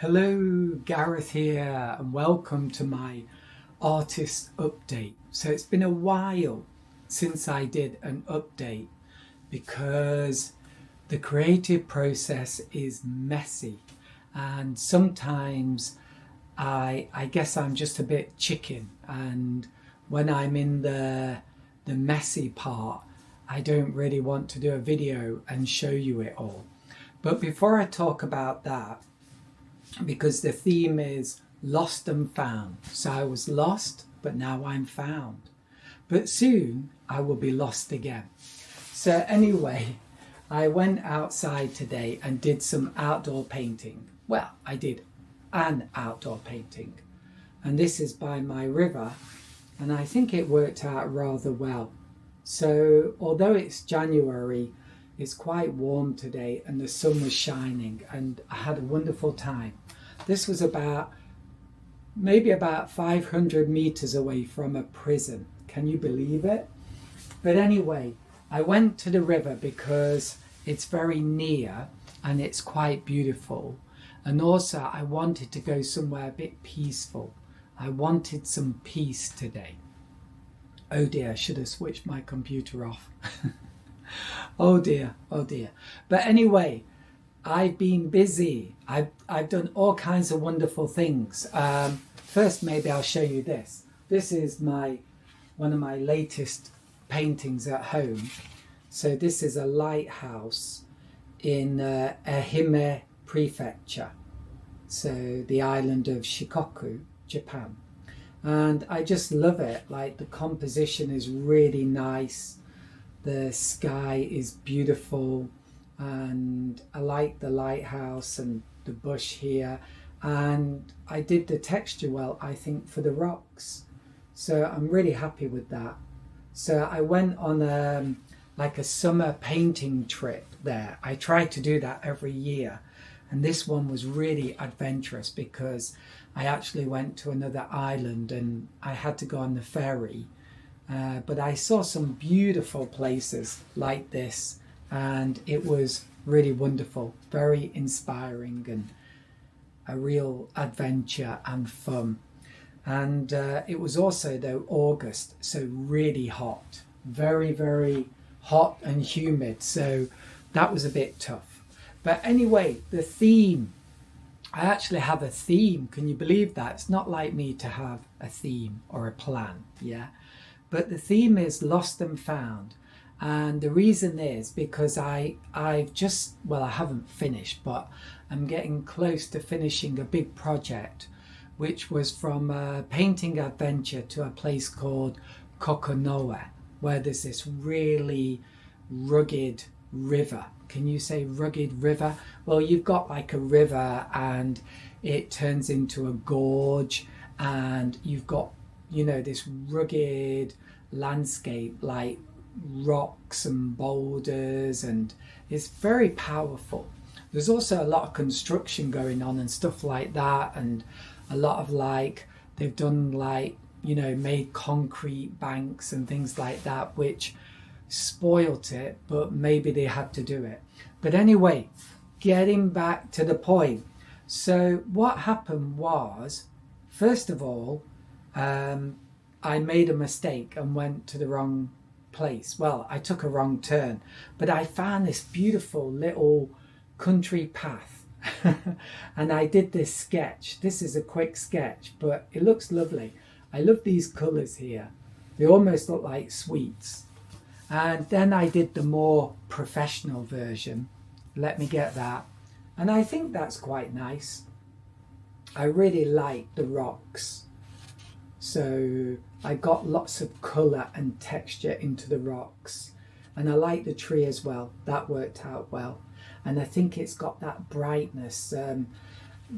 Hello, Gareth here, and welcome to my artist update. So it's been a while since I did an update because the creative process is messy, and sometimes I guess I'm just a bit chicken, and when I'm in the messy part, I don't really want to do a video and show you it all. But before I talk about that, because the theme is lost and found. So I was lost, but now I'm found. But soon I will be lost again. So anyway, I went outside today and did some outdoor painting. Well, I did an outdoor painting. And this is by my river. And I think it worked out rather well. So although it's January, it's quite warm today and the sun was shining and I had a wonderful time. This was maybe about 500 meters away from a prison. Can you believe it? But anyway, I went to the river because it's very near and it's quite beautiful. And also I wanted to go somewhere a bit peaceful. I wanted some peace today. Oh dear, I should have switched my computer off. Oh dear, oh dear. But anyway, I've been busy. I've done all kinds of wonderful things. First, maybe I'll show you this. This is one of my latest paintings at home. So this is a lighthouse in Ehime Prefecture, so the island of Shikoku, Japan. And I just love it. Like, the composition is really nice. The sky is beautiful, and I like the lighthouse and the bush here. And I did the texture well, I think, for the rocks. So I'm really happy with that. So I went on like a summer painting trip there. I try to do that every year. And this one was really adventurous because I actually went to another island and I had to go on the ferry. But I saw some beautiful places like this, and it was really wonderful, very inspiring, and a real adventure and fun. And it was also, though, August, so really hot, very, very hot and humid. So that was a bit tough. But anyway, the theme, I actually have a theme. Can you believe that? It's not like me to have a theme or a plan, yeah? But the theme is lost and found. And the reason is because I've just, well, I haven't finished, but I'm getting close to finishing a big project, which was from a painting adventure to a place called Kokonoe, where there's this really rugged river. Can you say rugged river? Well, you've got like a river and it turns into a gorge, and you've got, you know, this rugged landscape, like rocks and boulders, and it's very powerful. There's also a lot of construction going on and stuff like that, and a lot of, like, they've done, like, you know, made concrete banks and things like that, which spoilt it, but maybe they had to do it. But anyway, getting back to the point. So what happened was, first of all, I made a mistake and went to the wrong place. Well, I took a wrong turn, but I found this beautiful little country path and I did this sketch. This is a quick sketch, but it looks lovely. I love these colours here. They almost look like sweets. And then I did the more professional version. Let me get that. And I think that's quite nice. I really like the rocks. So I got lots of colour and texture into the rocks. And I like the tree as well. That worked out well. And I think it's got that brightness.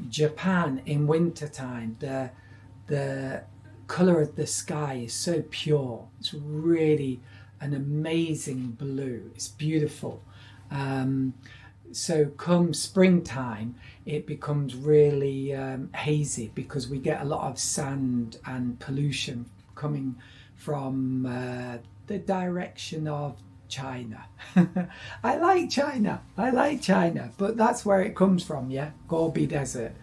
Japan in wintertime, the colour of the sky is so pure. It's really an amazing blue. It's beautiful. So come springtime, it becomes really hazy because we get a lot of sand and pollution coming from the direction of China. I like China, but that's where it comes from, yeah? Gobi Desert.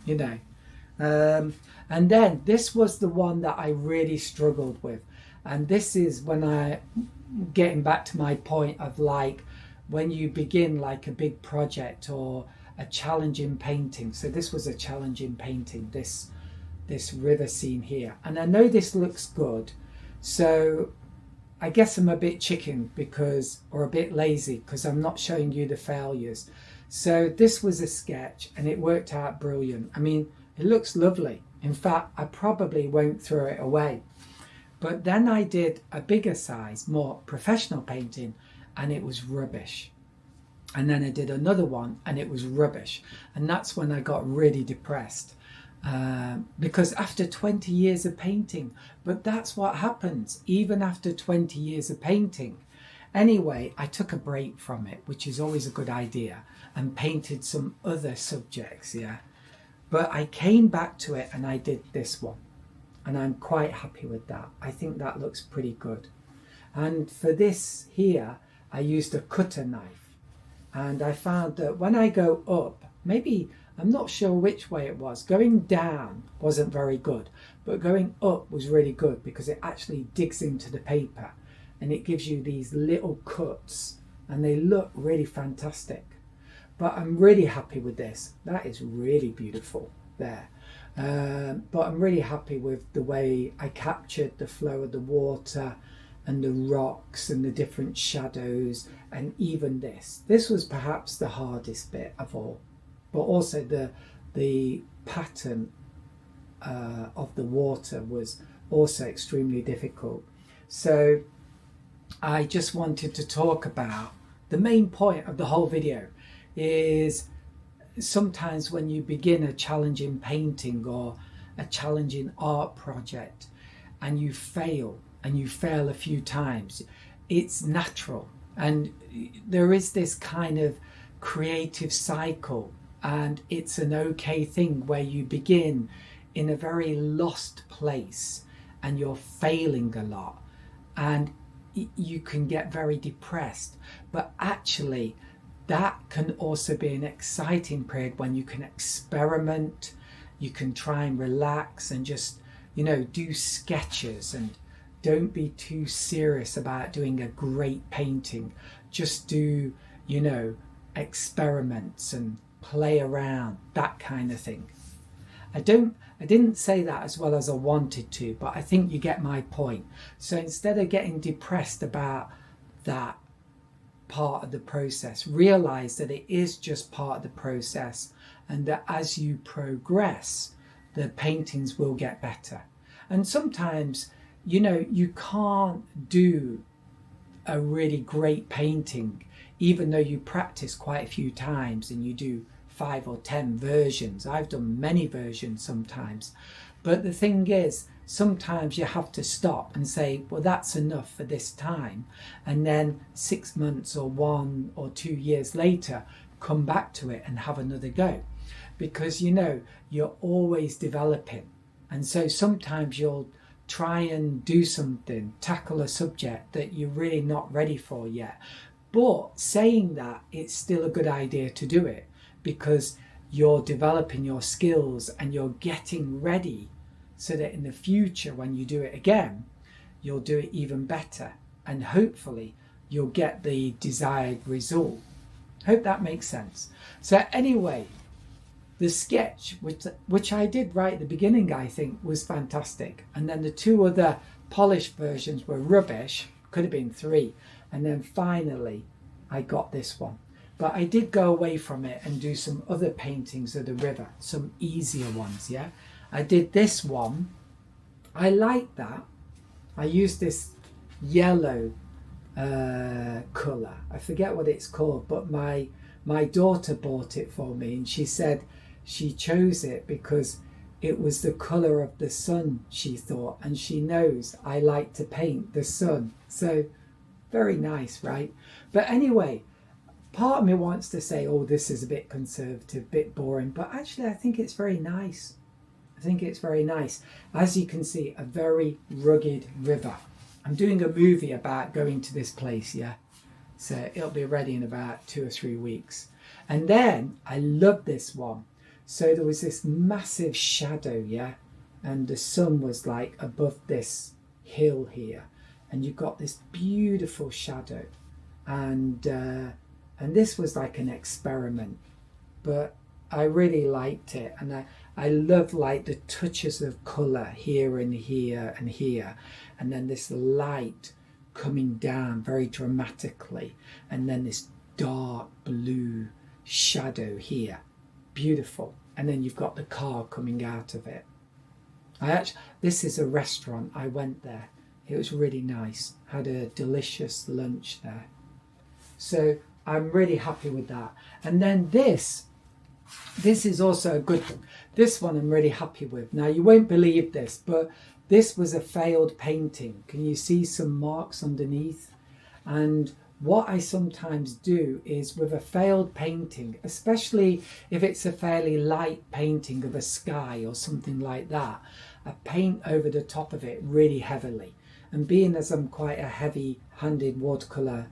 you know. And then this was the one that I really struggled with. And this is when getting back to my point of like, when you begin like a big project or a challenging painting. So this was a challenging painting, this river scene here. And I know this looks good. So I guess I'm a bit chicken or a bit lazy because I'm not showing you the failures. So this was a sketch and it worked out brilliant. I mean, it looks lovely. In fact, I probably won't throw it away. But then I did a bigger size, more professional painting, and it was rubbish. And then I did another one and it was rubbish. And that's when I got really depressed. Because after 20 years of painting, but that's what happens, even after 20 years of painting. Anyway, I took a break from it, which is always a good idea, and painted some other subjects, yeah. But I came back to it and I did this one. And I'm quite happy with that. I think that looks pretty good. And for this here, I used a cutter knife. And I found that when I go up, maybe, I'm not sure which way it was, going down wasn't very good, but going up was really good because it actually digs into the paper and it gives you these little cuts and they look really fantastic. But I'm really happy with this. That is really beautiful there. But I'm really happy with the way I captured the flow of the water and the rocks and the different shadows, and even this. This was perhaps the hardest bit of all, but also the pattern of the water was also extremely difficult. So I just wanted to talk about the main point of the whole video is sometimes when you begin a challenging painting or a challenging art project and you fail a few times, it's natural. And there is this kind of creative cycle, and it's an okay thing where you begin in a very lost place and you're failing a lot and you can get very depressed. But actually, that can also be an exciting period when you can experiment, you can try and relax and just, do sketches, and don't be too serious about doing a great painting. Just do, experiments and play around, that kind of thing. I didn't say that as well as I wanted to, but I think you get my point. So instead of getting depressed about that part of the process, realize that it is just part of the process, and that as you progress, the paintings will get better. And sometimes, you can't do a really great painting, even though you practice quite a few times and you do 5 or 10 versions. I've done many versions sometimes. But the thing is, sometimes you have to stop and say, well, that's enough for this time. And then 6 months or 1 or 2 years later, come back to it and have another go. Because, you're always developing. And so sometimes you'll try and do something, tackle a subject that you're really not ready for yet. But saying that, it's still a good idea to do it because you're developing your skills and you're getting ready so that in the future, when you do it again, you'll do it even better. And hopefully you'll get the desired result. Hope that makes sense. So anyway, the sketch, which I did right at the beginning, I think was fantastic. And then the 2 other polished versions were rubbish, could have been 3. And then finally, I got this one. But I did go away from it and do some other paintings of the river, some easier ones, yeah? I did this one. I like that. I used this yellow colour. I forget what it's called, but my daughter bought it for me, and she said she chose it because it was the colour of the sun, she thought, and she knows I like to paint the sun. So very nice, right? But anyway, part of me wants to say, oh, this is a bit conservative, bit boring, but actually I think it's very nice. I think it's very nice. As you can see, a very rugged river. I'm doing a movie about going to this place, yeah? So it'll be ready in about 2 or 3 weeks. And then I love this one. So there was this massive shadow, yeah, and the sun was like above this hill here, and you got this beautiful shadow, and this was like an experiment, but I really liked it, and I love like the touches of colour here and here and here, and then this light coming down very dramatically, and then this dark blue shadow here, beautiful, and then you've got the car coming out of it. This is a restaurant. I went there. It was really nice. Had a delicious lunch there. So I'm really happy with that. And then this is also a good one. This one I'm really happy with. Now you won't believe this, but this was a failed painting. Can you see some marks underneath? And what I sometimes do is with a failed painting, especially if it's a fairly light painting of a sky or something like that, I paint over the top of it really heavily. And being as I'm quite a heavy-handed watercolor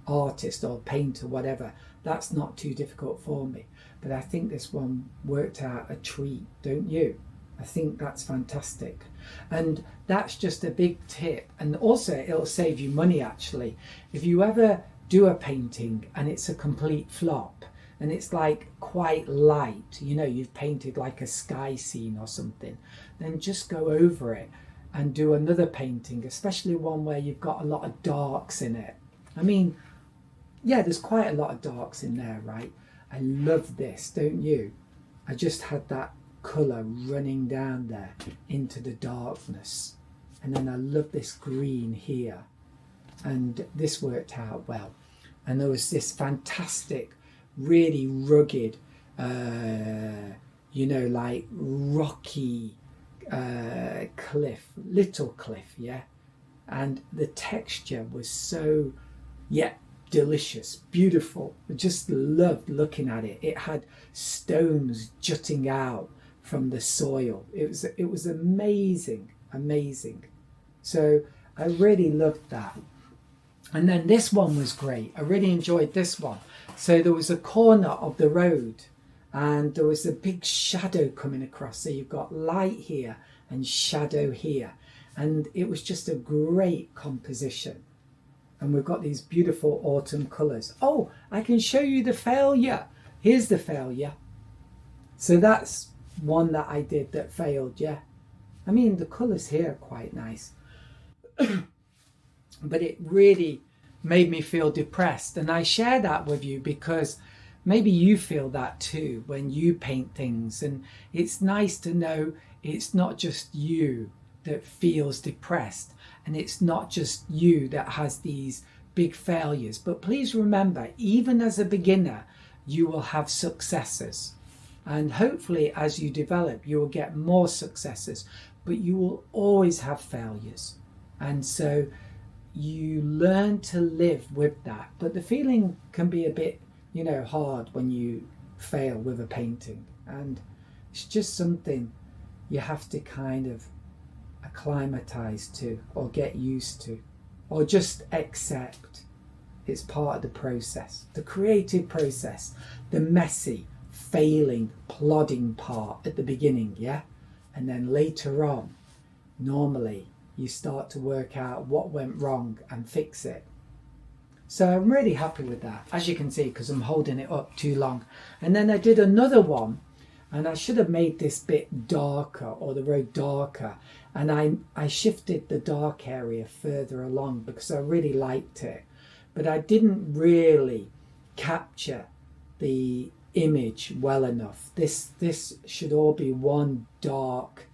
artist or painter, whatever, that's not too difficult for me. But I think this one worked out a treat, don't you? I think that's fantastic. And that's just a big tip. And also it'll save you money actually. If you ever do a painting and it's a complete flop and it's like quite light, you know, you've painted like a sky scene or something, then just go over it and do another painting, especially one where you've got a lot of darks in it. I mean, yeah, there's quite a lot of darks in there, right? I love this, don't you? I just had that colour running down there into the darkness, and then I love this green here, and this worked out well. And there was this fantastic, really rugged, you know, like rocky cliff, little cliff, yeah, and the texture was so, yeah, delicious, beautiful. I just loved looking at it. It had stones jutting out from the soil. It was amazing. So I really loved that. And then this one was great. I really enjoyed this one. So there was a corner of the road and there was a big shadow coming across. So you've got light here and shadow here, and it was just a great composition. And we've got these beautiful autumn colours. Oh, I can show you the failure. Here's the failure. So that's one that I did that failed, yeah. I mean, the colours here are quite nice. But it really made me feel depressed. And I share that with you because maybe you feel that too when you paint things. And it's nice to know it's not just you that feels depressed. And it's not just you that has these big failures. But please remember, even as a beginner, you will have successes. And hopefully as you develop, you will get more successes. But you will always have failures. And so you learn to live with that. But the feeling can be a bit, you know, hard when you fail with a painting. And it's just something you have to kind of acclimatize to or get used to, or just accept. It's part of the process, the creative process, the messy, failing, plodding part at the beginning, yeah? And then later on, normally you start to work out what went wrong and fix it. So I'm really happy with that, as you can see, because I'm holding it up too long. And then I did another one, and I should have made this bit darker, or the road darker. And I shifted the dark area further along because I really liked it. But I didn't really capture the image well enough. This should all be one dark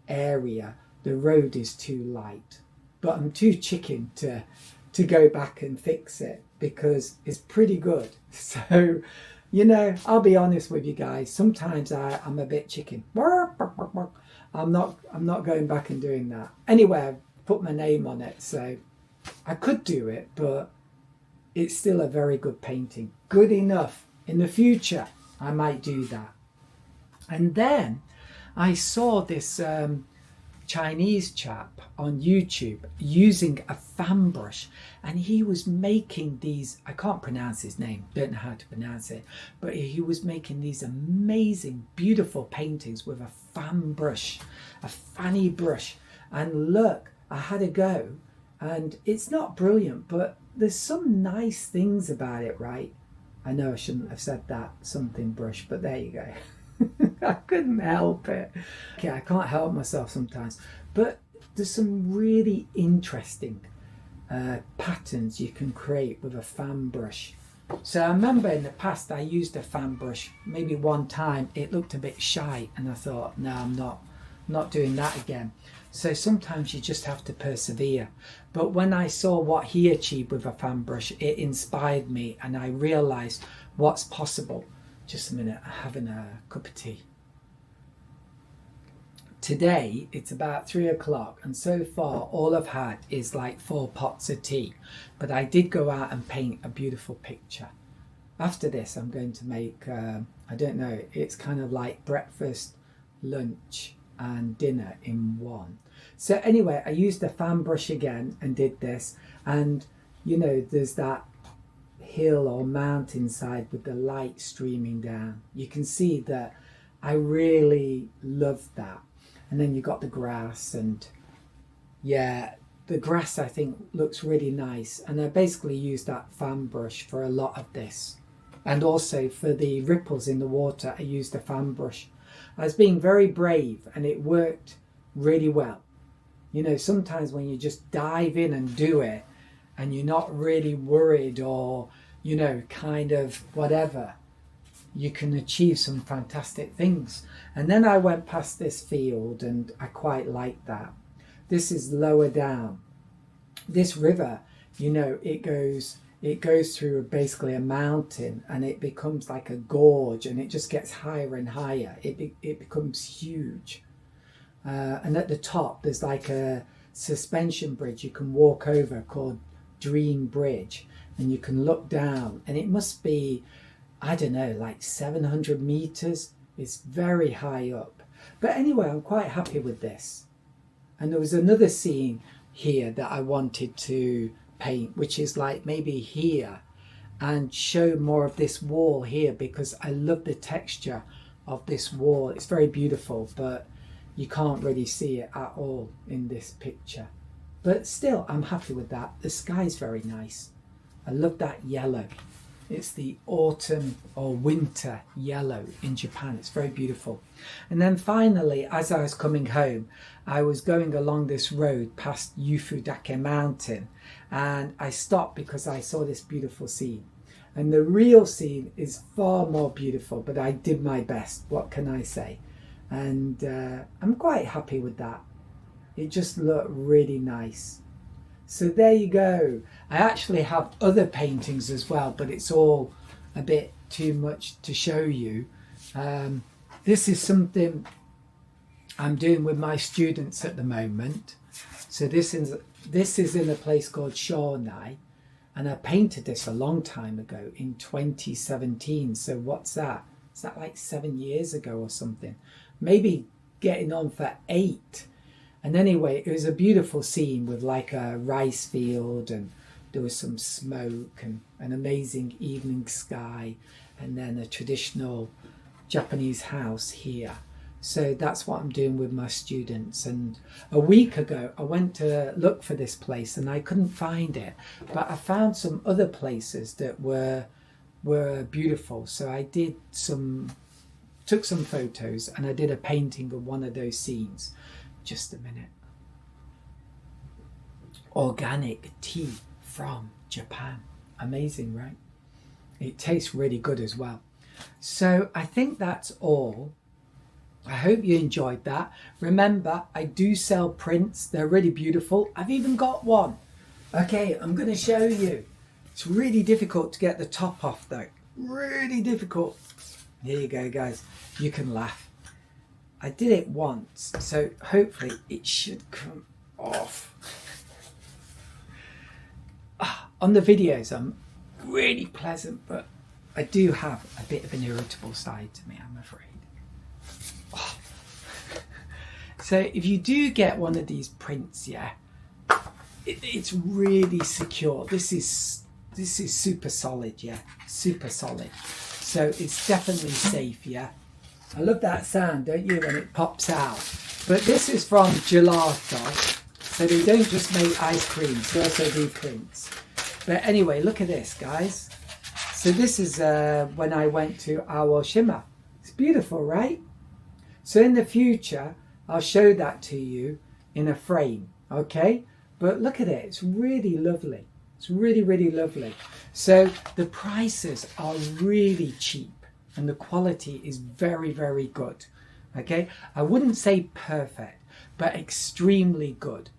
area. The road is too light, but I'm too chicken to go back and fix it because it's pretty good. So, you know, I'll be honest with you guys. Sometimes I'm a bit chicken. I'm not going back and doing that. Anyway, I've put my name on it, so I could do it, but it's still a very good painting. Good enough. In the future, I might do that. And then I saw this Chinese chap on YouTube using a fan brush, and he was making these, I can't pronounce his name, don't know how to pronounce it, but he was making these amazing, beautiful paintings with a fan brush, a fanny brush. And look, I had a go, and it's not brilliant, but there's some nice things about it, right? I know I shouldn't have said that, something brush, but there you go. I couldn't help it. Okay, I can't help myself sometimes. But there's some really interesting patterns you can create with a fan brush. So I remember in the past I used a fan brush. Maybe one time it looked a bit shy, and I thought, no, I'm not doing that again. So sometimes you just have to persevere. But when I saw what he achieved with a fan brush, it inspired me, and I realized what's possible. Just a minute, I'm having a cup of tea. Today it's about 3 o'clock, and so far all I've had is like 4 pots of tea, but I did go out and paint a beautiful picture. After this I'm going to make, I don't know, it's kind of like breakfast, lunch and dinner in one. So anyway, I used the fan brush again and did this, and you know, there's that hill or mountainside with the light streaming down. You can see that I really love that. And then you got the grass, and yeah, the grass I think looks really nice. And I basically used that fan brush for a lot of this. And also for the ripples in the water, I used a fan brush. I was being very brave, and it worked really well. You know, sometimes when you just dive in and do it, and you're not really worried or, you know, kind of whatever, you can achieve some fantastic things. And then I went past this field, and I quite like that. This is lower down. This river, you know, it goes through basically a mountain, and it becomes like a gorge, and it just gets higher and higher. It becomes huge. And at the top, there's like a suspension bridge you can walk over called Dream Bridge, and you can look down, and it must be, I don't know, like 700 meters. It's very high up. But anyway, I'm quite happy with this. And there was another scene here that I wanted to paint, which is like maybe here, and show more of this wall here, because I love the texture of this wall. It's very beautiful, but you can't really see it at all in this picture. But still, I'm happy with that. The sky's very nice. I love that yellow. It's the autumn or winter yellow in Japan. It's very beautiful. And then finally, as I was coming home, I was going along this road past Yufudake Mountain, and I stopped because I saw this beautiful scene. And the real scene is far more beautiful, but I did my best. What can I say? And I'm quite happy with that. It just looked really nice. So there you go. I actually have other paintings as well, but it's all a bit too much to show you. This is something I'm doing with my students at the moment. So this is in a place called Shawnai, and I painted this a long time ago in 2017. So what's that? Is that like 7 years ago or something? Maybe getting on for 8. And anyway, it was a beautiful scene with like a rice field, and there was some smoke and an amazing evening sky, and then a traditional Japanese house here. So that's what I'm doing with my students. And a week ago, I went to look for this place and I couldn't find it, but I found some other places that were beautiful. So I took some photos, and I did a painting of one of those scenes. Just a minute. Organic tea from Japan. Amazing, right? It tastes really good as well. So I think that's all. I hope you enjoyed that. Remember, I do sell prints. They're really beautiful. I've even got one. Okay, I'm going to show you. It's really difficult to get the top off though. Really difficult. Here you go, guys. You can laugh. I did it once, so hopefully it should come off. On the videos, I'm really pleasant, but I do have a bit of an irritable side to me, I'm afraid. So if you do get one of these prints, yeah, it's really secure. This is super solid, yeah, super solid. So it's definitely safe, yeah. I love that sound, don't you, when it pops out. But this is from Gelato. So they don't just make ice creams, they also do prints. But anyway, look at this, guys. So this is when I went to Aoshima. It's beautiful, right? So in the future, I'll show that to you in a frame, okay? But look at it, it's really lovely. It's really, really lovely. So the prices are really cheap and the quality is very, very good, okay? I wouldn't say perfect, but extremely good.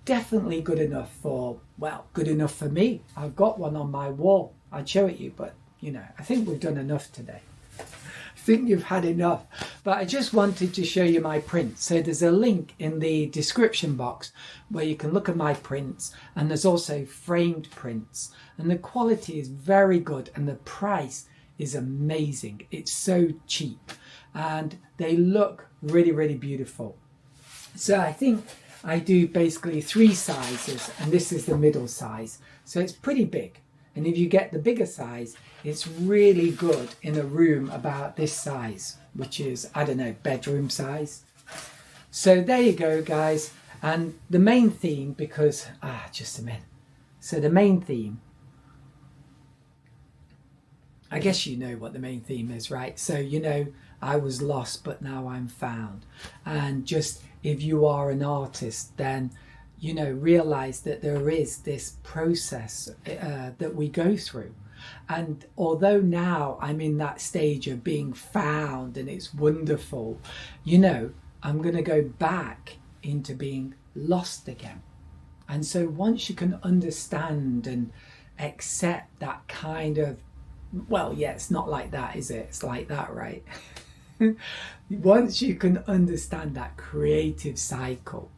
Definitely good enough for, well, good enough for me. I've got one on my wall. I'd show it you, but you know, I think we've done enough today. I think you've had enough. But I just wanted to show you my prints. So there's a link in the description box where you can look at my prints, and there's also framed prints. And the quality is very good and the price is amazing. It's so cheap and they look really, really beautiful. So I think I do basically 3 sizes, and this is the middle size. So it's pretty big. And if you get the bigger size, it's really good in a room about this size, which is, I don't know, bedroom size. So there you go, guys. And the main theme, because, just a minute. So the main theme, I guess you know what the main theme is, right? So, you know, I was lost, but now I'm found. And just, if you are an artist, then, you know, realize that there is this process that we go through. And although now I'm in that stage of being found and it's wonderful, you know, I'm going to go back into being lost again. And so once you can understand and accept that kind of, well, yeah, it's not like that, is it? It's like that, right? Once you can understand that creative cycle,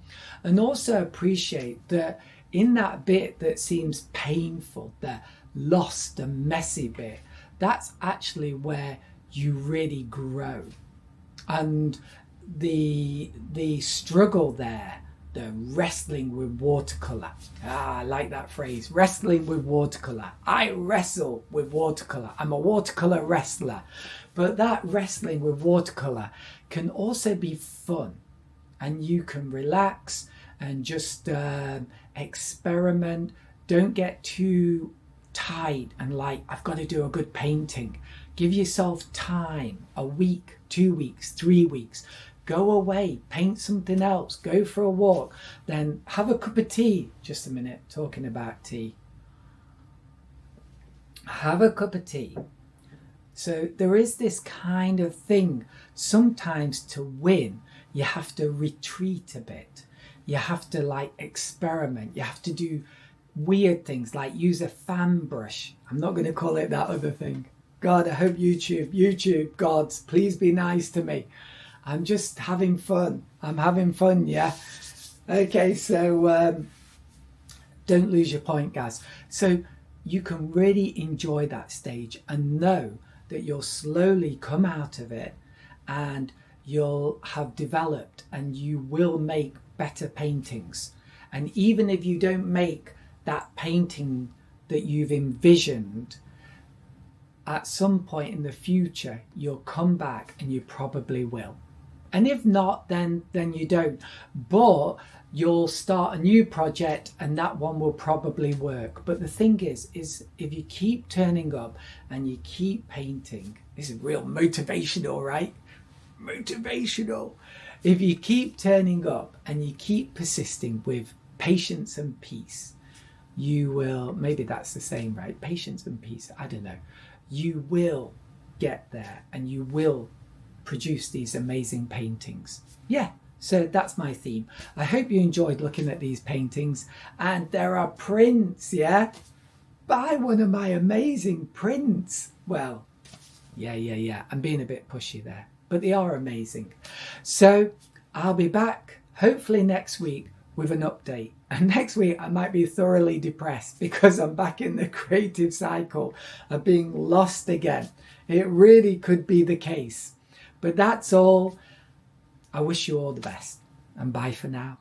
and also appreciate that in that bit that seems painful, the lost and messy bit, that's actually where you really grow. And the struggle there, the wrestling with watercolor. I like that phrase, wrestling with watercolor. I wrestle with watercolor. I'm a watercolor wrestler. But that wrestling with watercolor can also be fun, and you can relax and just experiment. Don't get too tight and like, I've got to do a good painting. Give yourself time, a week, 2 weeks, 3 weeks. Go away, paint something else, go for a walk, then have a cup of tea. Just a minute, talking about tea. Have a cup of tea. So there is this kind of thing. Sometimes to win, you have to retreat a bit. You have to like experiment. You have to do weird things like use a fan brush. I'm not going to call it that other thing. God, I hope YouTube gods, please be nice to me. I'm just having fun. I'm having fun, yeah? Okay, so don't lose your point, guys. So you can really enjoy that stage and know that you'll slowly come out of it and you'll have developed and you will make better paintings. And even if you don't make that painting that you've envisioned, at some point in the future, you'll come back and you probably will. And if not, then you don't. But you'll start a new project and that one will probably work. But the thing is if you keep turning up and you keep painting, this is real motivational, right? Motivational. If you keep turning up and you keep persisting with patience and peace, you will, maybe that's the same, right? Patience and peace, I don't know. You will get there and you will produce these amazing paintings. Yeah, so that's my theme. I hope you enjoyed looking at these paintings. And there are prints, yeah? Buy one of my amazing prints. Well, yeah. I'm being a bit pushy there, but they are amazing. So I'll be back hopefully next week with an update. And next week I might be thoroughly depressed because I'm back in the creative cycle of being lost again. It really could be the case. But that's all. I wish you all the best. and bye for now.